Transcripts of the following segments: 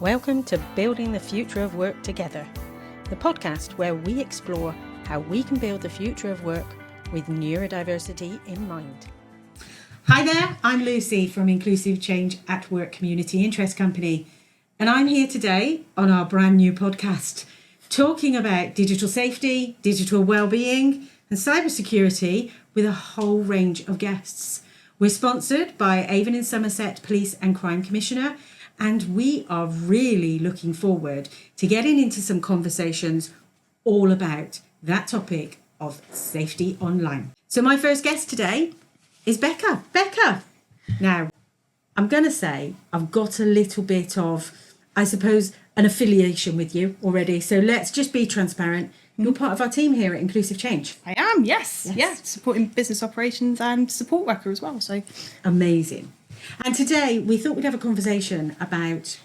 Welcome to Building the Future of Work Together, the podcast where we explore how we can build the future of work with neurodiversity in mind. Hi there, I'm Lucy from Inclusive Change at Work Community Interest Company, and I'm here today on our brand new podcast talking about digital safety, digital well-being and cybersecurity with a whole range of guests. We're sponsored by Avon and Somerset Police and Crime Commissioner, and we are really looking forward to getting into some conversations all about that topic of safety online. So my first guest today is Becca. Becca! Now, I'm going to say I've got a little bit of, I suppose, an affiliation with you already. So let's just be transparent. You're part of our team here at Inclusive Change. I am, yes. Yeah, supporting business operations and support worker as well. So amazing. And today we thought we'd have a conversation about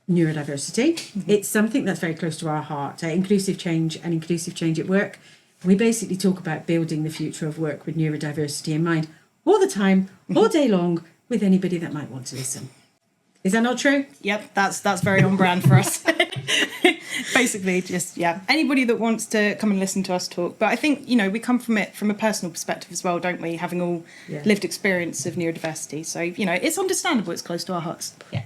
neurodiversity. Mm-hmm. It's something that's very close to our heart. Inclusive Change and Inclusive Change at Work. We basically talk about building the future of work with neurodiversity in mind all the time, all day long, with anybody that might want to listen. Is that not true? Yep, that's very on brand for us. Basically, just, anybody that wants to come and listen to us talk. But I think, we come from it from a personal perspective as well, don't we? Having all lived experience of neurodiversity. So, it's understandable, it's close to our hearts. Yeah.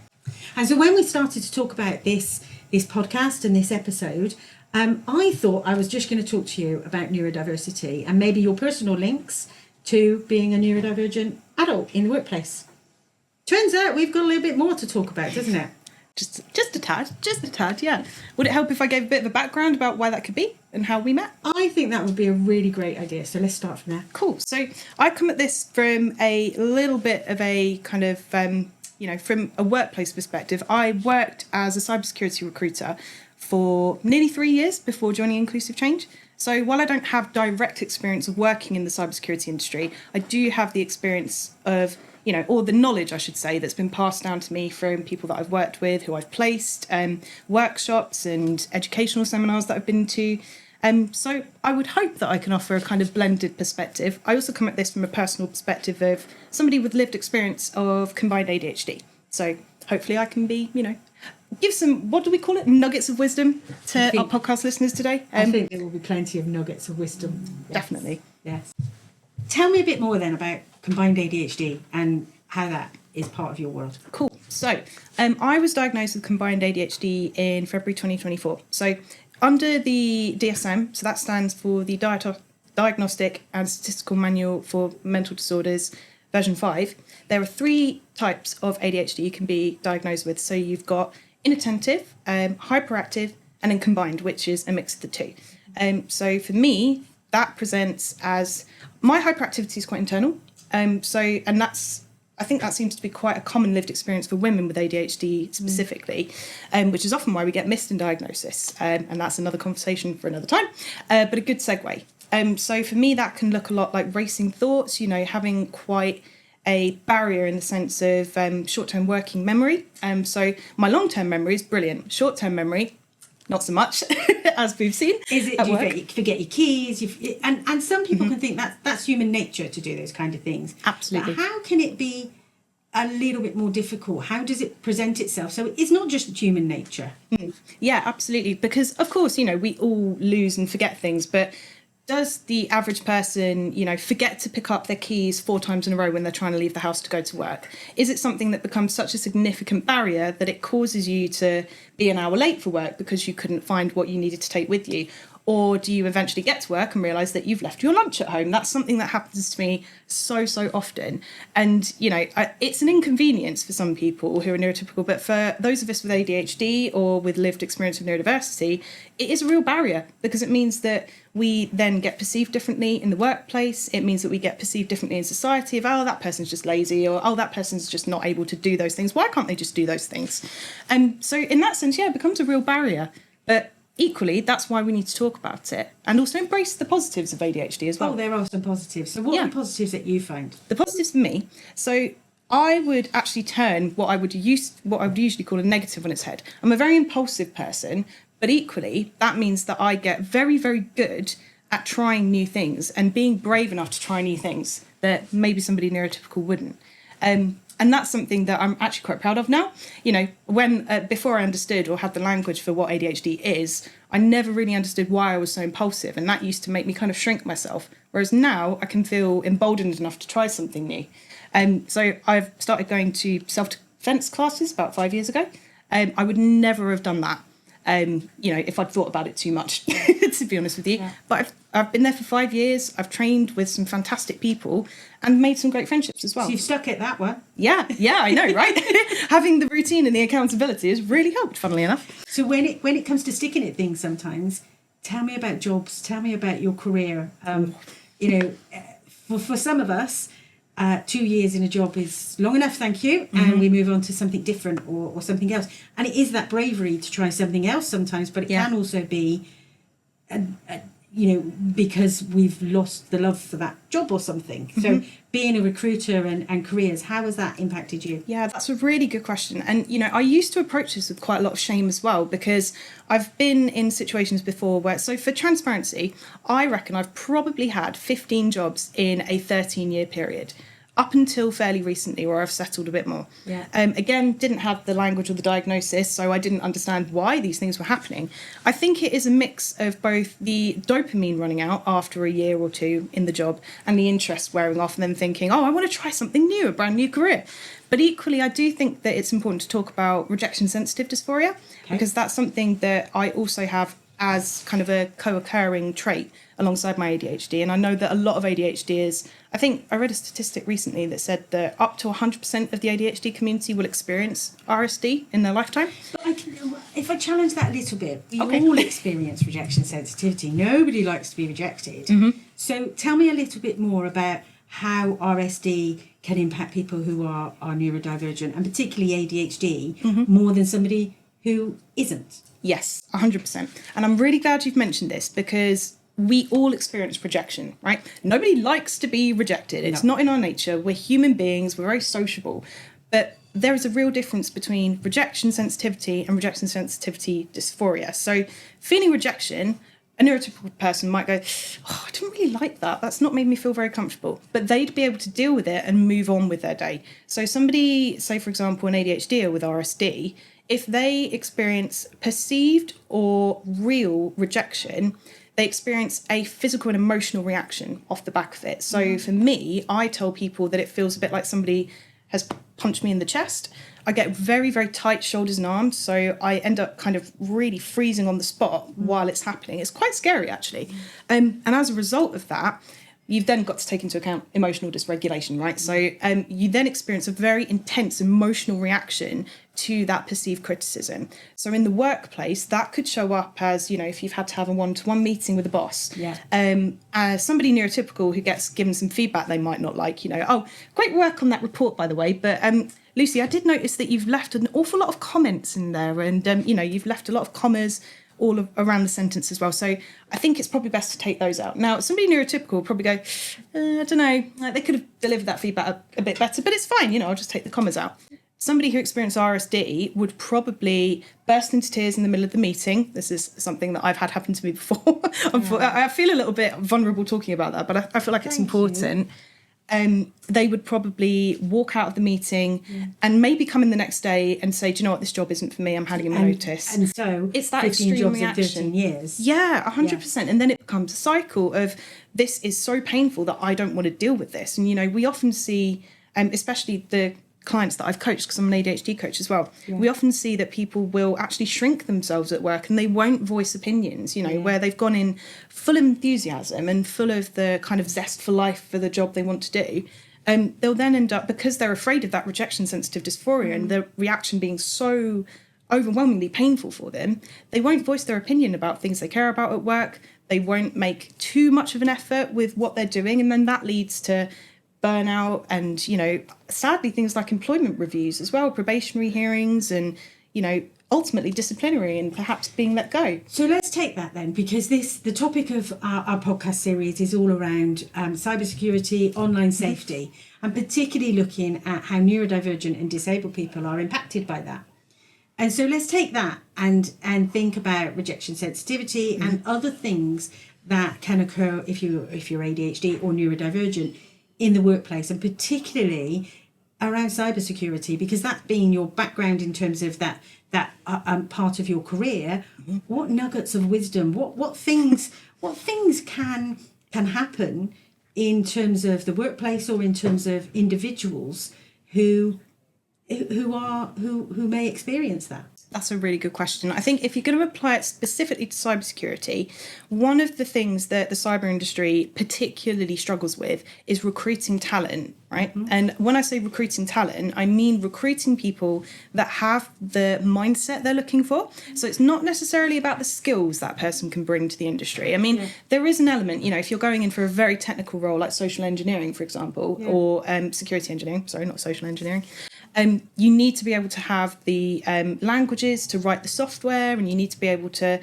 And so when we started to talk about this podcast and this episode, I thought I was just going to talk to you about neurodiversity and maybe your personal links to being a neurodivergent adult in the workplace. Turns out we've got a little bit more to talk about, doesn't it? Just a tad, yeah. Would it help if I gave a bit of a background about why that could be and how we met? I think that would be a really great idea. So let's start from there. Cool. So I come at this from a little bit of a kind of, from a workplace perspective. I worked as a cybersecurity recruiter for nearly 3 years before joining Inclusive Change. So while I don't have direct experience of working in the cybersecurity industry, I do have the experience of or the knowledge, I should say, that's been passed down to me from people that I've worked with, who I've placed, workshops and educational seminars that I've been to. So I would hope that I can offer a kind of blended perspective. I also come at this from a personal perspective of somebody with lived experience of combined ADHD. So hopefully I can be, give some, what do we call it, nuggets of wisdom to our podcast listeners today. I think there will be plenty of nuggets of wisdom. Yes. Definitely. Yes. Tell me a bit more then about combined ADHD and how that is part of your world. Cool. So I was diagnosed with combined ADHD in February 2024. So under the DSM, so that stands for the Diagnostic and Statistical Manual for Mental Disorders, version 5, there are 3 types of ADHD you can be diagnosed with. So you've got inattentive, hyperactive, and then combined, which is a mix of the two. So for me, that presents as my hyperactivity is quite internal. I think that seems to be quite a common lived experience for women with ADHD specifically, which is often why we get missed in diagnosis. And that's another conversation for another time, but a good segue. So for me, that can look a lot like racing thoughts, having quite a barrier in the sense of short-term working memory. So my long-term memory is brilliant. Short-term memory, not so much, as we've seen. Is it? Do you forget your keys? And some people can think that's human nature to do those kind of things. Absolutely. But how can it be a little bit more difficult? How does it present itself? So it's not just human nature. Yeah, absolutely. Because of course, we all lose and forget things, but does the average person, forget to pick up their keys 4 times in a row when they're trying to leave the house to go to work? Is it something that becomes such a significant barrier that it causes you to be an hour late for work because you couldn't find what you needed to take with you? Or do you eventually get to work and realise that you've left your lunch at home? That's something that happens to me so often. And, it's an inconvenience for some people who are neurotypical, but for those of us with ADHD or with lived experience of neurodiversity, it is a real barrier because it means that we then get perceived differently in the workplace. It means that we get perceived differently in society of, that person's just lazy, or, that person's just not able to do those things. Why can't they just do those things? So in that sense, it becomes a real barrier. But equally, that's why we need to talk about it and also embrace the positives of ADHD as well. Oh, there are some positives. So what are the positives that you find? The positives for me. So I would actually turn what I would usually call a negative on its head. I'm a very impulsive person, but equally that means that I get very, very good at trying new things and being brave enough to try new things that maybe somebody neurotypical wouldn't. And And that's something that I'm actually quite proud of now. You know, when before I understood or had the language for what ADHD is, I never really understood why I was so impulsive, and that used to make me kind of shrink myself. Whereas now I can feel emboldened enough to try something new. So I've started going to self-defense classes about 5 years ago. I would never have done that, you know, if I'd thought about it too much, to be honest with you. Yeah. But I've been there for 5 years. I've trained with some fantastic people and made some great friendships as well. So you've stuck at that one. Yeah, I know, right? Having the routine and the accountability has really helped, funnily enough. So when it comes to sticking at things sometimes, tell me about jobs, tell me about your career. You know, for some of us, 2 years in a job is long enough, thank you, and we move on to something different or something else. And it is that bravery to try something else sometimes, but it can also be, you know, because we've lost the love for that job or something. So being a recruiter and careers, how has that impacted you? Yeah, that's a really good question. And, you know, I used to approach this with quite a lot of shame as well, because I've been in situations before where, so for transparency, I reckon I've probably had 15 jobs in a 13-year period, up until fairly recently, where I've settled a bit more. Yeah. Again, didn't have the language or the diagnosis, so I didn't understand why these things were happening. I think it is a mix of both the dopamine running out after a year or two in the job and the interest wearing off, and then thinking, oh, I want to try something new, a brand new career. But equally, I do think that it's important to talk about rejection-sensitive dysphoria, because that's something that I also have as kind of a co-occurring trait alongside my ADHD. And I know that a lot of ADHDers, I think I read a statistic recently that said that up to 100% of the ADHD community will experience RSD in their lifetime. But if I challenge that a little bit, we all experience rejection sensitivity. Nobody likes to be rejected. So tell me a little bit more about how RSD can impact people who are neurodivergent, and particularly ADHD, more than somebody who isn't. Yes, 100%. And I'm really glad you've mentioned this, because we all experience rejection, right? Nobody likes to be rejected. It's not in our nature. We're human beings. We're very sociable. But there is a real difference between rejection sensitivity and rejection sensitivity dysphoria. So feeling rejection, a neurotypical person might go, oh, I didn't really like that. That's not made me feel very comfortable. But they'd be able to deal with it and move on with their day. So somebody, say, for example, an ADHD with RSD, if they experience perceived or real rejection, they experience a physical and emotional reaction off the back of it. So for me, I tell people that it feels a bit like somebody has punched me in the chest. I get very, very tight shoulders and arms, so I end up kind of really freezing on the spot while it's happening. It's quite scary, actually. And as a result of that, you've then got to take into account emotional dysregulation, right? So you then experience a very intense emotional reaction to that perceived criticism. So in the workplace, that could show up as, you know, if you've had to have a one-to-one meeting with a boss. Somebody neurotypical who gets given some feedback they might not like, you know, oh, great work on that report, by the way, but Lucy, I did notice that you've left an awful lot of comments in there, and, you know, you've left a lot of commas all around the sentence as well. So I think it's probably best to take those out. Now, somebody neurotypical will probably go, I don't know, like they could have delivered that feedback a bit better, but it's fine, you know, I'll just take the commas out. Somebody who experienced RSD would probably burst into tears in the middle of the meeting. This is something that I've had happen to me before. I feel a little bit vulnerable talking about that, but I feel like it's important. They would probably walk out of the meeting and maybe come in the next day and say, do you know what, this job isn't for me, I'm handing him a notice. And so it's that 15 extreme jobs reaction. in 13 years. Yeah, 100%. And then it becomes a cycle of, this is so painful that I don't want to deal with this. And, you know, we often see, especially the clients that I've coached, because I'm an ADHD coach as well, we often see that people will actually shrink themselves at work and they won't voice opinions, you know, where they've gone in full of enthusiasm and full of the kind of zest for life for the job they want to do. They'll then end up, because they're afraid of that rejection sensitive dysphoria and the reaction being so overwhelmingly painful for them, they won't voice their opinion about things they care about at work. They won't make too much of an effort with what they're doing, and then that leads to burnout and, you know, sadly things like employment reviews as well, probationary hearings, and, you know, ultimately disciplinary and perhaps being let go. So let's take that then, because the topic of our podcast series is all around cybersecurity, online safety, and particularly looking at how neurodivergent and disabled people are impacted by that. And so let's take that and think about rejection sensitivity and other things that can occur if you're ADHD or neurodivergent in the workplace, and particularly around cybersecurity, because that's been your background in terms of that part of your career. What nuggets of wisdom, what things can happen in terms of the workplace or in terms of individuals who may experience that? That's a really good question. I think if you're going to apply it specifically to cybersecurity, one of the things that the cyber industry particularly struggles with is recruiting talent, right? And when I say recruiting talent, I mean recruiting people that have the mindset they're looking for. So it's not necessarily about the skills that person can bring to the industry. I mean, there is an element, if you're going in for a very technical role like social engineering, for example, or security engineering, sorry, not social engineering, you need to be able to have the languages to write the software, and you need to be able to,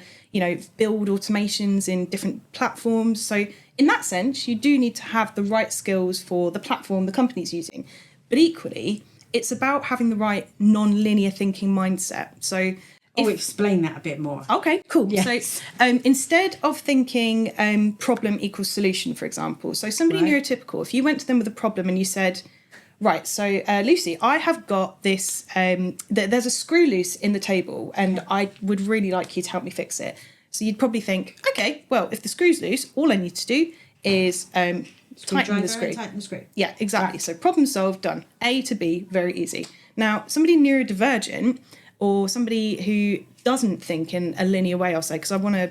build automations in different platforms. So in that sense, you do need to have the right skills for the platform the company's using. But equally, it's about having the right non-linear thinking mindset. So explain that a bit more. Okay, cool. Yes. So instead of thinking problem equals solution, for example, so somebody neurotypical, if you went to them with a problem and you said, right, so Lucy, I have got this, there's a screw loose in the table and I would really like you to help me fix it. So you'd probably think, okay, well, if the screw's loose, all I need to do is tighten the screw. Tighten the screw. Yeah, exactly. Right. So problem solved, done. A to B, very easy. Now, somebody neurodivergent or somebody who doesn't think in a linear way, I'll say, because I want to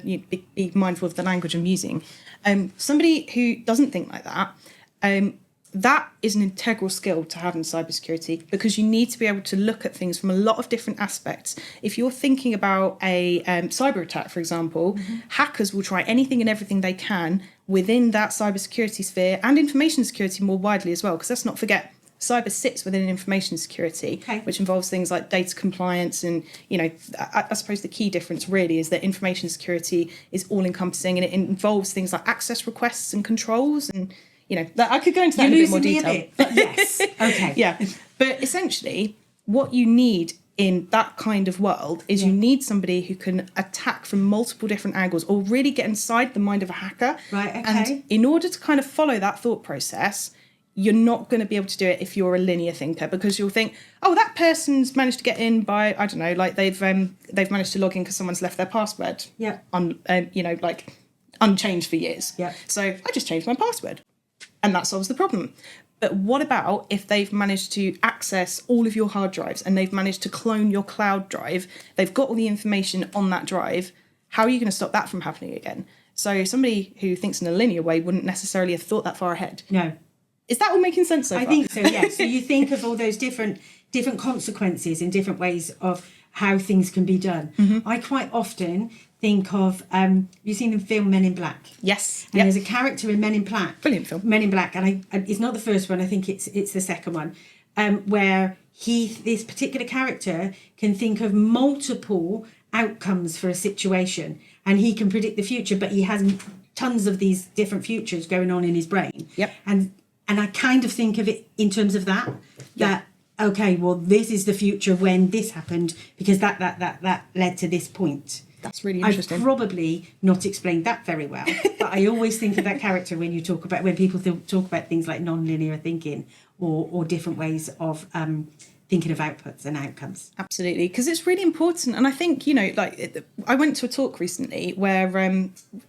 be mindful of the language I'm using. Somebody who doesn't think like that, that is an integral skill to have in cybersecurity, because you need to be able to look at things from a lot of different aspects. If you're thinking about a cyber attack, for example, hackers will try anything and everything they can within that cybersecurity sphere and information security more widely as well, because let's not forget, cyber sits within information security, which involves things like data compliance. And, I suppose the key difference really is that information security is all encompassing, and it involves things like access requests and controls. And, I could go into that in a bit more detail. But yes. Okay. Yeah. But essentially, what you need in that kind of world is you need somebody who can attack from multiple different angles, or really get inside the mind of a hacker. Right, okay. And in order to kind of follow that thought process, you're not going to be able to do it if you're a linear thinker, because you'll think, oh, that person's managed to get in by, I don't know, like they've managed to log in because someone's left their password unchanged for years. Yeah. So I just changed my password. And that solves the problem. But what about if they've managed to access all of your hard drives and they've managed to clone your cloud drive? They've got all the information on that drive. How are you going to stop that from happening again? So somebody who thinks in a linear way wouldn't necessarily have thought that far ahead. No. Is that all making sense so far? I think so, yes. So you think of all those different consequences and different ways of how things can be done. I quite often think of, you've seen the film Men in Black? Yes. And there's a character in Men in Black. Brilliant film. Men in Black, and it's not the first one, I think it's the second one, where this particular character can think of multiple outcomes for a situation, and he can predict the future, but he has tons of these different futures going on in his brain. Yep. And I kind of think of it in terms of that, okay, well, this is the future when this happened, because that led to this point. That's really interesting. I've probably not explained that very well, but I always think of that character when people talk about things like non-linear thinking or different ways of thinking of outputs and outcomes. Absolutely, because it's really important. And I think, I went to a talk recently where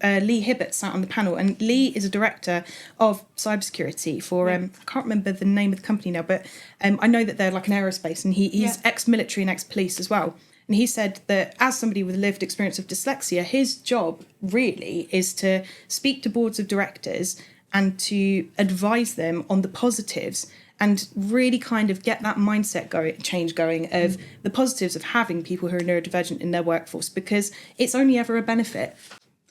Lee Hibbert sat on the panel, and Lee is a director of cybersecurity for, I can't remember the name of the company now, but I know that they're like an aerospace, and he's ex-military and ex-police as well. And he said that as somebody with lived experience of dyslexia, his job really is to speak to boards of directors and to advise them on the positives, and really kind of get that mindset change going of the positives of having people who are neurodivergent in their workforce, because it's only ever a benefit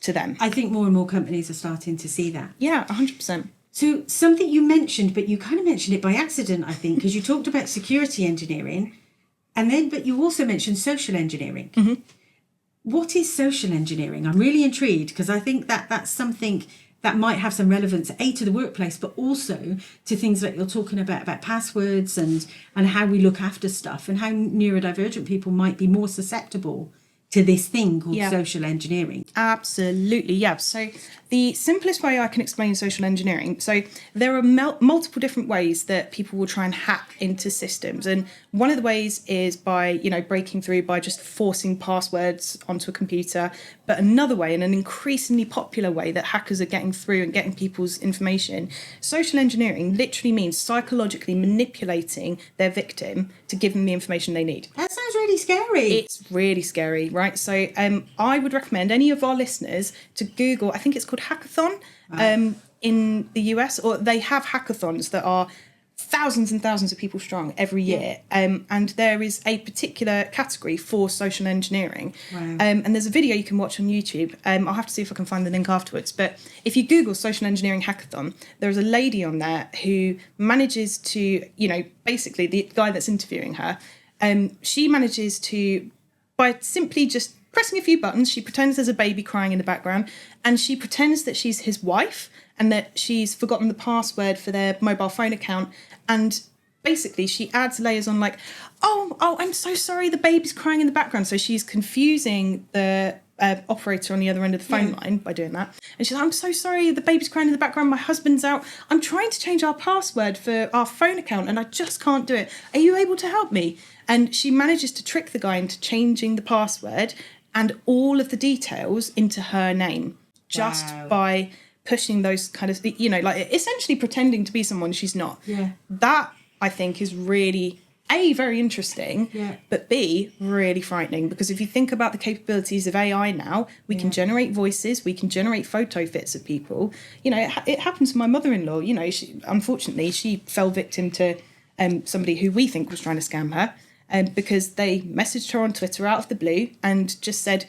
to them. I think more and more companies are starting to see that. Yeah, 100%. So something you mentioned, but you kind of mentioned it by accident, I think, because you talked about security engineering, but you also mentioned social engineering. What is social engineering? I'm really intrigued, because I think that's something that might have some relevance, to the workplace, but also to things like you're talking about passwords and how we look after stuff, and how neurodivergent people might be more susceptible to this thing called Yeah. social engineering. Absolutely, yeah. So the simplest way I can explain social engineering, so there are multiple different ways that people will try and hack into systems. And one of the ways is by, breaking through by just forcing passwords onto a computer. But another way, and an increasingly popular way that hackers are getting through and getting people's information, social engineering literally means psychologically manipulating their victim to give them the information they need. That sounds really scary. It's really scary, right? So I would recommend any of our listeners to Google, I think it's called Hackathon in the US, or they have hackathons that are thousands and thousands of people strong every year. And there is a particular category for social engineering. Wow. And there's a video you can watch on YouTube. I'll have to see if I can find the link afterwards. But if you Google social engineering hackathon, there's a lady on there who manages to, basically the guy that's interviewing her, she manages to, by simply just pressing a few buttons, she pretends there's a baby crying in the background, and she pretends that she's his wife and that she's forgotten the password for their mobile phone account. And basically she adds layers on like, oh, I'm so sorry, the baby's crying in the background. So she's confusing the operator on the other end of the phone line by doing that. And she's like, I'm so sorry, the baby's crying in the background, my husband's out, I'm trying to change our password for our phone account and I just can't do it. Are you able to help me? And she manages to trick the guy into changing the password and all of the details into her name just by pushing those kind of, like essentially pretending to be someone she's not. Yeah. That, I think, is really, A, very interesting, but B, really frightening. Because if you think about the capabilities of AI now, we can generate voices, we can generate photo fits of people. It happened to my mother-in-law. Unfortunately, she fell victim to somebody who we think was trying to scam her. Because they messaged her on Twitter out of the blue and just said,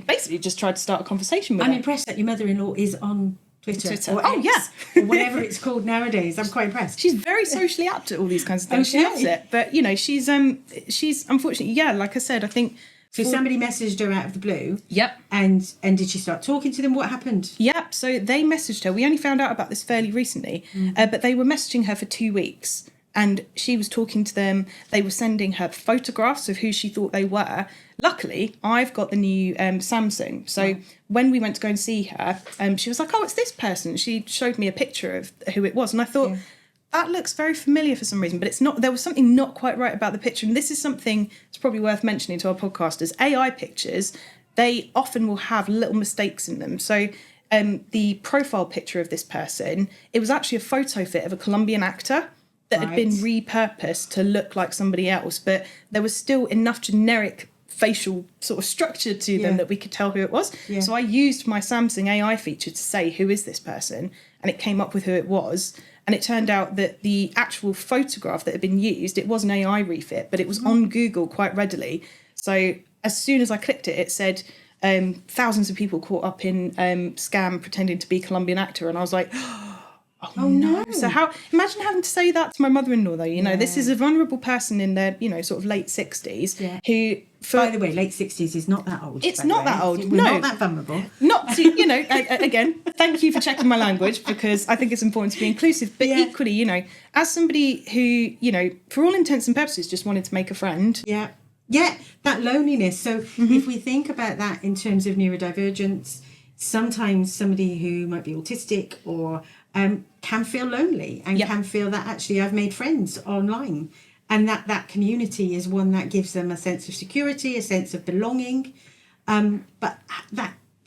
basically just tried to start a conversation with her. I'm impressed that your mother-in-law is on Twitter. Or Oh, X, yeah. or whatever it's called nowadays. I'm quite impressed. She's very socially apt at all these kinds of things. Okay. She loves it. But, she's unfortunately, like I said, I think... So somebody messaged her out of the blue. Yep. And did she start talking to them? What happened? Yep. So they messaged her. We only found out about this fairly recently. But they were messaging her for 2 weeks. And she was talking to them. They were sending her photographs of who she thought they were. Luckily, I've got the new Samsung. So when we went to go and see her, she was like, oh, it's this person. She showed me a picture of who it was. And I thought, that looks very familiar for some reason. But it's not. There was something not quite right about the picture. And this is something that's probably worth mentioning to our podcasters. AI pictures, they often will have little mistakes in them. So the profile picture of this person, it was actually a photo fit of a Colombian actor that had been repurposed to look like somebody else, but there was still enough generic facial sort of structure to them that we could tell who it was. So I used my Samsung AI feature to say, who is this person? And it came up with who it was. And it turned out that the actual photograph that had been used, it was an AI refit, but it was on Google quite readily. So as soon as I clicked it, it said thousands of people caught up in scam pretending to be Colombian actor. And I was like, oh no. So imagine having to say that to my mother-in-law though, this is a vulnerable person in their, sort of late 60s who... By the way, late 60s is not that old. It's not that old. We're not that vulnerable. Not to, again, thank you for checking my language because I think it's important to be inclusive. But equally, as somebody who, for all intents and purposes just wanted to make a friend. Yeah, that loneliness. So if we think about that in terms of neurodivergence, sometimes somebody who might be autistic or can feel lonely and can feel that actually I've made friends online. And that community is one that gives them a sense of security, a sense of belonging. But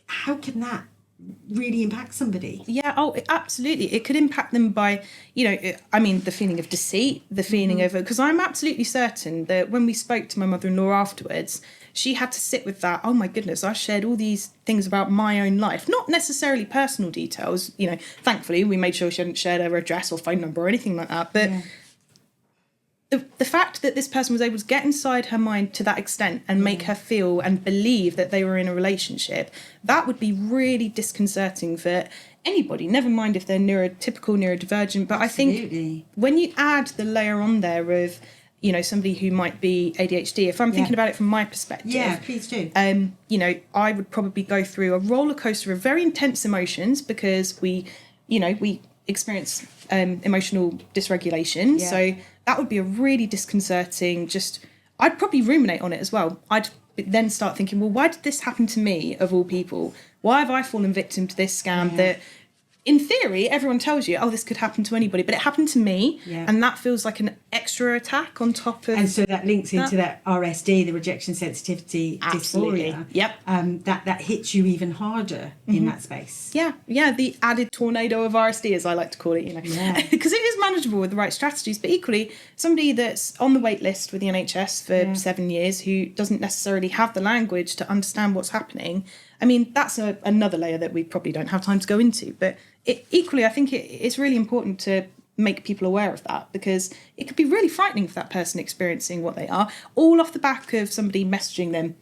how can that really impact somebody? Yeah, absolutely. It could impact them by, the feeling of deceit, the feeling of... Because I'm absolutely certain that when we spoke to my mother-in-law afterwards, she had to sit with that, oh my goodness, I shared all these things about my own life. Not necessarily personal details, thankfully we made sure she hadn't shared her address or phone number or anything like that. But... The fact that this person was able to get inside her mind to that extent and make her feel and believe that they were in a relationship, that would be really disconcerting for anybody, never mind if they're neurotypical, neurodivergent. But Absolutely. I think when you add the layer on there of, somebody who might be ADHD, if I'm thinking about it from my perspective. Yeah, please do. I would probably go through a roller coaster of very intense emotions because we experience emotional dysregulation. Yeah. So that would be a really disconcerting, I'd probably ruminate on it as well. I'd then start thinking, well, why did this happen to me of all people? Why have I fallen victim to this scam that, in theory, everyone tells you, oh, this could happen to anybody, but it happened to me, and that feels like an extra attack on top of... And so that links into that RSD, the rejection sensitivity dysphoria. Yep. That hits you even harder in that space. Yeah, the added tornado of RSD, as I like to call it, because it is manageable with the right strategies, but equally, somebody that's on the wait list with the NHS for 7 years who doesn't necessarily have the language to understand what's happening, I mean, that's another layer that we probably don't have time to go into, but equally, I think it's really important to make people aware of that, because it could be really frightening for that person experiencing what they are, all off the back of somebody messaging them,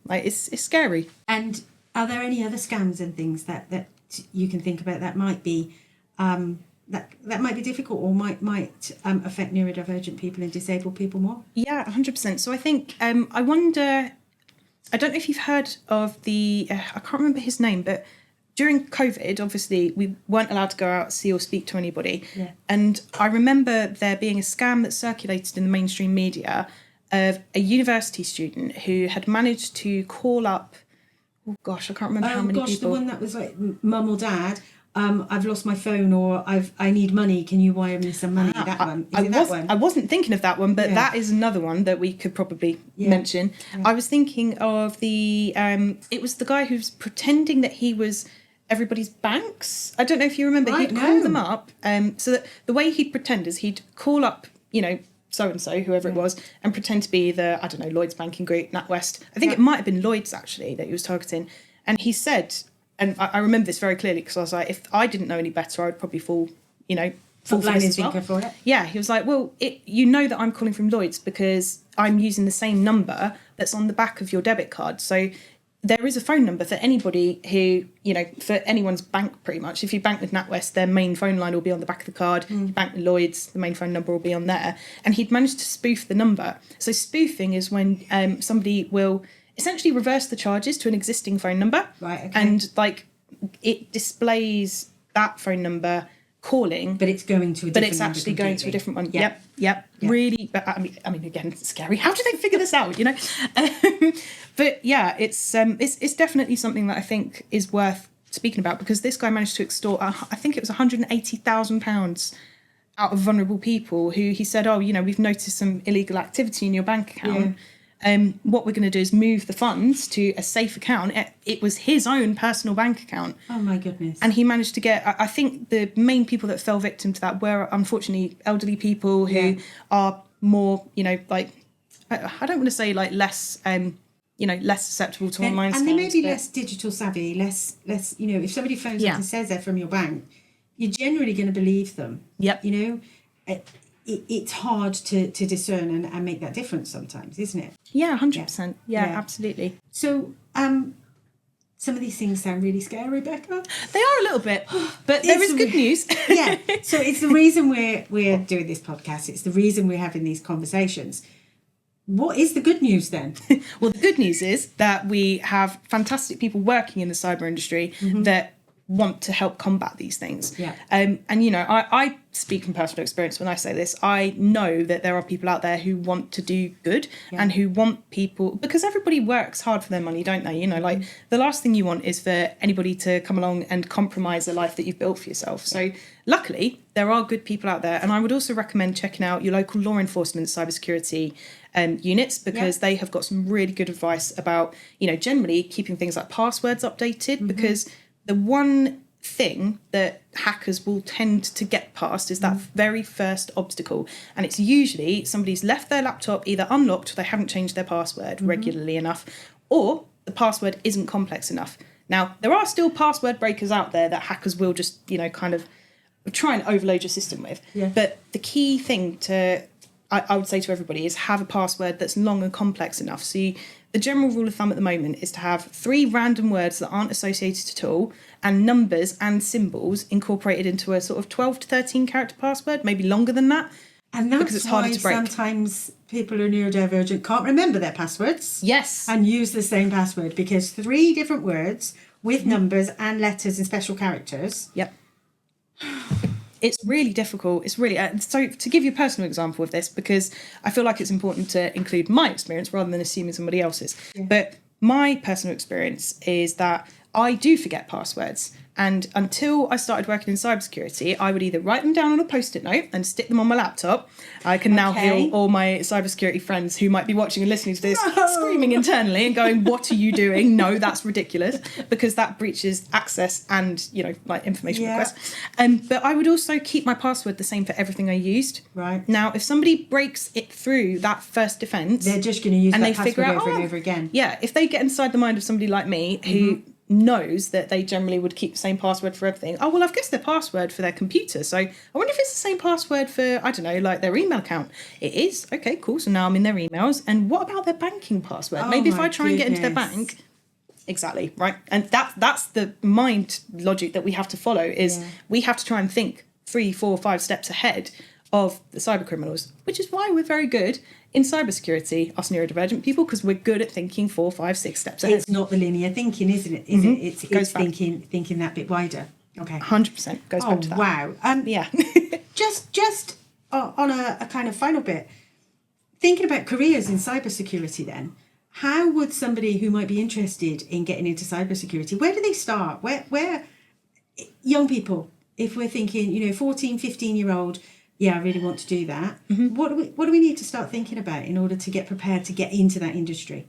like it's scary. And are there any other scams and things that you can think about that might be that might be difficult or might affect neurodivergent people and disabled people more? Yeah, 100%. So I think I wonder, I don't know if you've heard of I can't remember his name, but during COVID, obviously, we weren't allowed to go out, see or speak to anybody. Yeah. And I remember there being a scam that circulated in the mainstream media of a university student who had managed to call up, oh gosh, I can't remember how many people. The one that was like, mum or dad, I've lost my phone, or I need money, can you wire me some money? That one. That one? I wasn't thinking of that one, but that is another one that we could probably mention. Yeah. I was thinking of it was the guy who's pretending that he was everybody's banks. I don't know if you remember. Right, he'd call them up. So that the way he'd pretend is he'd call up, so-and-so, whoever it was, and pretend to be the, I don't know, Lloyd's Banking Group, NatWest. I think it might have been Lloyd's, actually, that he was targeting. And he said, and I remember this very clearly, because I was like, if I didn't know any better, I would probably fall for this as well. For it. Yeah, he was like, well, that I'm calling from Lloyd's because I'm using the same number that's on the back of your debit card. So there is a phone number for anybody who, for anyone's bank, pretty much. If you bank with NatWest, their main phone line will be on the back of the card. You bank with Lloyd's, the main phone number will be on there. And he'd managed to spoof the number. So spoofing is when somebody will essentially reverse the charges to an existing phone number. Right, okay. And, it displays that phone number calling. But it's going to a different But it's actually going to a different one. Yep. Really, but I mean, again, it's scary. How do they figure this out, But yeah, it's definitely something that I think is worth speaking about, because this guy managed to extort, I think it was £180,000 out of vulnerable people who he said, we've noticed some illegal activity in your bank account. What we're going to do is move the funds to a safe account. It was his own personal bank account. Oh my goodness. And he managed to get, I think the main people that fell victim to that were unfortunately elderly people who are more, I don't want to say less, less susceptible to online scams. And they may be less digital savvy, less, if somebody phones up and says they're from your bank, you're generally going to believe them. Yep. It's hard to discern and make that difference sometimes, isn't it? Yeah, 100%. Yeah, absolutely. So, some of these things sound really scary, Becca. They are a little bit, but there is good news. Yeah. So it's the reason we're doing this podcast. It's the reason we're having these conversations. What is the good news then? Well, the good news is that we have fantastic people working in the cyber industry that want to help combat these things. Yeah. And I speak from personal experience when I say this. I know that there are people out there who want to do good and who want people, because everybody works hard for their money, don't they? The last thing you want is for anybody to come along and compromise the life that you've built for yourself. So luckily, there are good people out there. And I would also recommend checking out your local law enforcement cybersecurity units, because they have got some really good advice about, generally keeping things like passwords updated, because the one thing that hackers will tend to get past is that very first obstacle. And it's usually somebody's left their laptop either unlocked or they haven't changed their password regularly enough, or the password isn't complex enough. Now, there are still password breakers out there that hackers will just, kind of try and overload your system with. Yeah. But the key thing I would say to everybody is have a password that's long and complex enough. So the general rule of thumb at the moment is to have 3 random words that aren't associated at all, and numbers and symbols incorporated into a sort of 12 to 13 character password, maybe longer than that. And that's because it's harder to break. Sometimes people who are neurodivergent can't remember their passwords. Yes. And use the same password, because 3 different words with numbers and letters and special characters. Yep. It's really difficult. It's really so to give you a personal example of this, because I feel like it's important to include my experience rather than assuming somebody else's. But my personal experience is that I do forget passwords. And until I started working in cybersecurity, I would either write them down on a Post-it note and stick them on my laptop. I can now hear all my cybersecurity friends who might be watching and listening to this screaming internally and going, "What are you doing? No, that's ridiculous," because that breaches access and, you know, like information requests. But I would also keep my password the same for everything I used. Right. Now, if somebody breaks it through that first defense, they're just going to use that password over and over again. Yeah, if they get inside the mind of somebody like me who knows that they generally would keep the same password for everything. Oh, well, I've guessed their password for their computer. So I wonder if it's the same password for, I don't know, like their email account. It is. Okay, cool. So now I'm in their emails. And what about their banking password? Maybe if I try and get into their bank. Exactly, right? And that's the mind logic that we have to follow is we have to try and think 3, 4, 5 steps ahead of the cyber criminals, which is why we're very good in cybersecurity, us neurodivergent people, because we're good at thinking 4, 5, 6 steps ahead. It's not the linear thinking, isn't it? It's thinking that bit wider. Okay. 100% goes back to that. Wow. Yeah. just on a kind of final bit, thinking about careers in cybersecurity then, how would somebody who might be interested in getting into cybersecurity, where do they start? Where young people, if we're thinking, 14, 15-year-old, I really want to do that. What do we need to start thinking about in order to get prepared to get into that industry?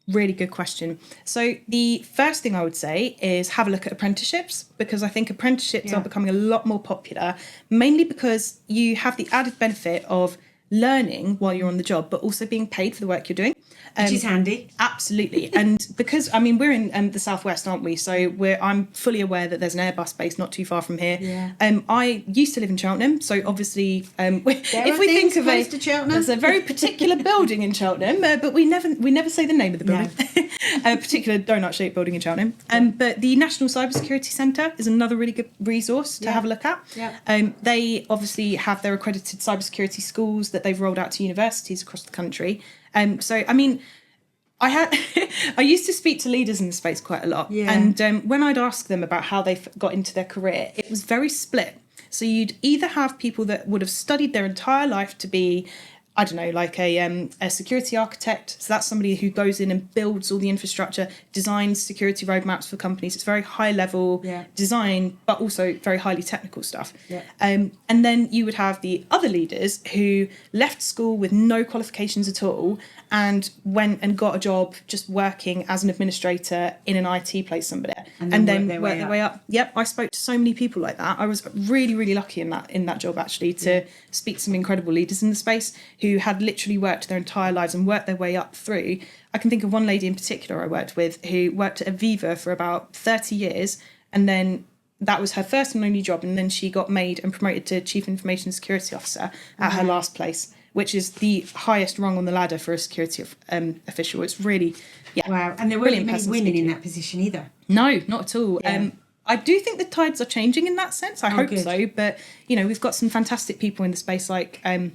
Really good question. So the first thing I would say is have a look at apprenticeships, because I think apprenticeships are becoming a lot more popular, mainly because you have the added benefit of learning while you're on the job, but also being paid for the work you're doing. Which is handy. Absolutely. And because, we're in the southwest, aren't we? So I'm fully aware that there's an Airbus base not too far from here. Yeah. I used to live in Cheltenham, so obviously, if we think of close to Cheltenham. there's a very particular building in Cheltenham, but we never say the name of the building. No. A particular donut-shaped building in Cheltenham. But the National Cybersecurity Centre is another really good resource to have a look at. Yeah. They obviously have their accredited cybersecurity schools that they've rolled out to universities across the country. I used to speak to leaders in the space quite a lot. Yeah. And when I'd ask them about how they got into their career, it was very split. So you'd either have people that would have studied their entire life to be, I don't know, like a security architect. So that's somebody who goes in and builds all the infrastructure, designs security roadmaps for companies. It's very high level design, but also very highly technical stuff. Yeah. And then you would have the other leaders who left school with no qualifications at all and went and got a job just working as an administrator in an IT place somewhere, and then worked their way up. Yep, I spoke to so many people like that. I was really, really lucky in that job actually to speak to some incredible leaders in the space who had literally worked their entire lives and worked their way up through. I can think of one lady in particular I worked with who worked at Aviva for about 30 years, and then that was her first and only job, and then she got made and promoted to Chief Information Security Officer at her last place, which is the highest rung on the ladder for a security official. It's really, wow. And there weren't many women in that position either. No, not at all. Yeah. I do think the tides are changing in that sense. I hope good. so. But, we've got some fantastic people in the space like, I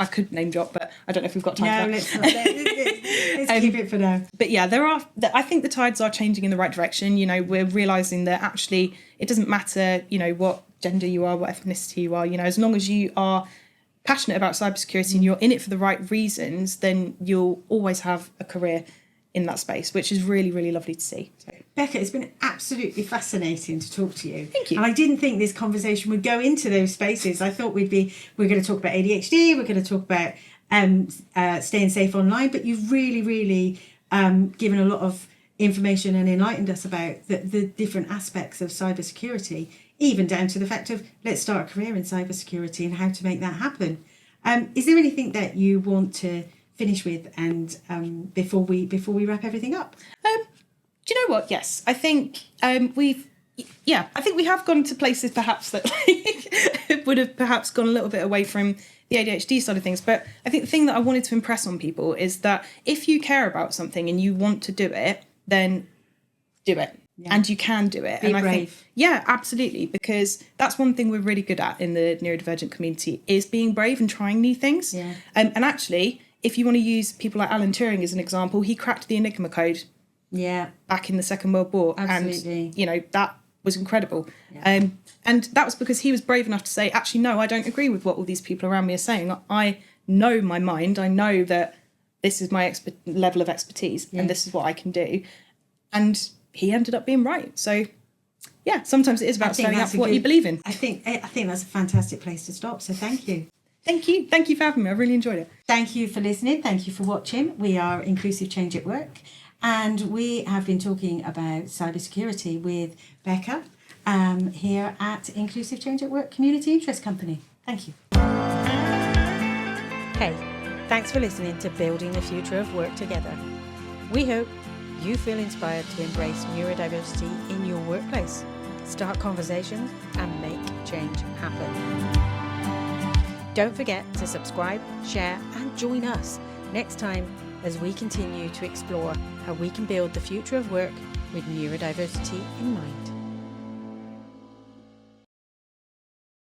could name drop, but I don't know if we've got time for that. Let's keep it for now. But yeah, I think the tides are changing in the right direction. We're realising that actually it doesn't matter, what gender you are, what ethnicity you are, as long as you are passionate about cybersecurity and you're in it for the right reasons, then you'll always have a career in that space, which is really, really lovely to see. So. Becca, it's been absolutely fascinating to talk to you. Thank you. And I didn't think this conversation would go into those spaces. I thought we're going to talk about ADHD, we're going to talk about staying safe online, but you've really, really given a lot of information and enlightened us about the different aspects of cybersecurity, even down to the fact of let's start a career in cybersecurity and how to make that happen. Is there anything that you want to finish with and before we wrap everything up? Do you know what? Yes, I think I think we have gone to places perhaps that would have perhaps gone a little bit away from the ADHD side of things. But I think the thing that I wanted to impress on people is that if you care about something and you want to do it, then do it. Yeah. And you can do it. Be and brave. I think, absolutely, because that's one thing we're really good at in the neurodivergent community is being brave and trying new things. Yeah. And actually, if you want to use people like Alan Turing as an example, he cracked the Enigma code. Yeah. Back in the Second World War. Absolutely. And, that was incredible. And that was because he was brave enough to say, actually, no, I don't agree with what all these people around me are saying. I know my mind. I know that this is my level of expertise and this is what I can do. And he ended up being right. So, yeah, sometimes it is about standing up for what you believe in. I think that's a fantastic place to stop. So thank you. Thank you. Thank you for having me. I really enjoyed it. Thank you for listening. Thank you for watching. We are Inclusive Change at Work. And we have been talking about cybersecurity with Becca here at Inclusive Change at Work Community Interest Company. Thank you. Hey, thanks for listening to Building the Future of Work Together. We hope you feel inspired to embrace neurodiversity in your workplace, start conversations, and make change happen. Don't forget to subscribe, share, and join us next time as we continue to explore how we can build the future of work with neurodiversity in mind.